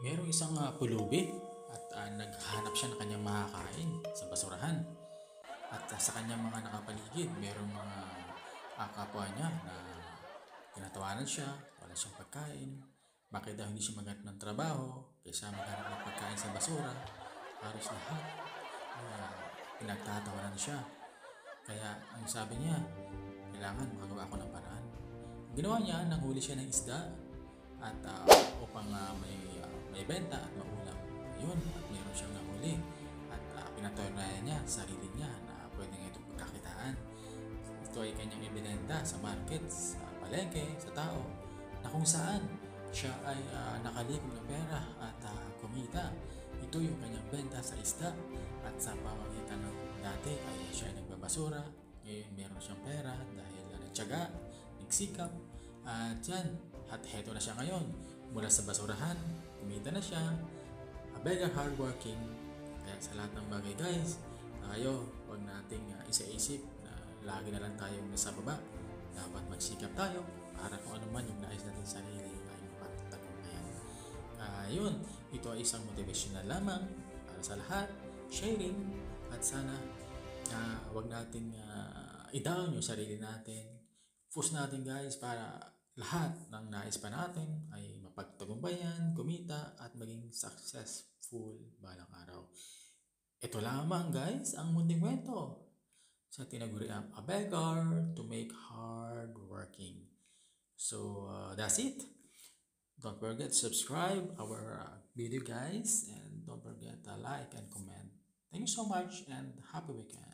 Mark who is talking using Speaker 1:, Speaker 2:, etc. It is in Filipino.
Speaker 1: Merong isang pulubi at naghahanap siya ng kanyang makakain sa basurahan. At sa kanyang mga nakapaligid, merong mga kapwa niya na tinatawanan siya, wala siyang pagkain. Bakit daw hindi siya maghanap ng trabaho kaysa maghanap ng pagkain sa basura? Halos lahat pinagtatawanan siya. Kaya ang sabi niya, kailangan makagawa ako ng paraan. Ginawa niya, nanghuli siya ng isda at upang may benta at maulam. Yun, at meron siyang nahuli. At pinatunayan niya sa sarili niya na pwede nga itong pagkakitaan. Ito ay kanyang ibinenta sa market, sa palengke, sa tao, na kung saan siya ay nakalikom ng pera at kumita. Ito yung kanyang benta sa isda at sa pamamagitan ng dati ay siya ay nagbabasura. Ngayon meron siyang pera dahil nagtiyaga, nagsikap. At yan, at heto na siya ngayon. Mula sa basurahan, kumita na siya. A beggar hardworking. Kaya sa lahat ng bagay guys, tayo, huwag nating isa-isip na lagi na lang tayong nasa baba. Dapat magsikap tayo para kung ano man yung nais natin sarili ay mapagtagumpayan. Yun, ito ay isang motivation na lamang para sa lahat, sharing, at sana huwag nating i-down yung sarili natin. Push natin guys para lahat ng nais pa natin ay mapagtagumpayan, kumita at maging successful balang araw. Ito lamang guys ang munting kwento sa tinaguriang A Beggar to Make Hard Working. So that's it. Don't forget to subscribe our video guys and don't forget to like and comment. Thank you so much and happy weekend.